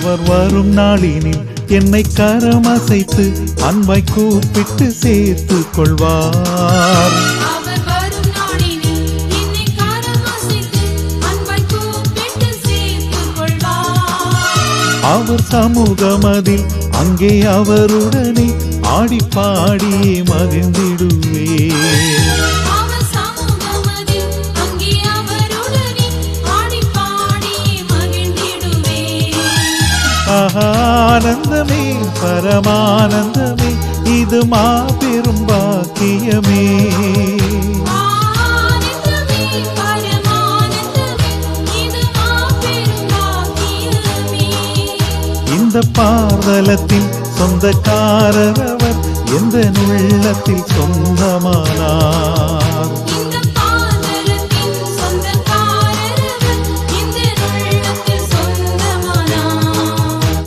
அவர் வரும் நாளினில் என்னை கரமசைத்து அன்பாய் கூப்பிட்டு சேர்த்து கொள்வார். அவர் சமூகமதில் அங்கே அவருடனே ஆடி பாடியே மகிழ்ந்திடுவே. ஆனந்தமே பரமானந்தமே இது மாபெரும் பாக்கியமே. இந்த பாதலத்தின் சொந்தக்காரர் அவர் எந்த உள்ளத்தில் சொந்தமானார்.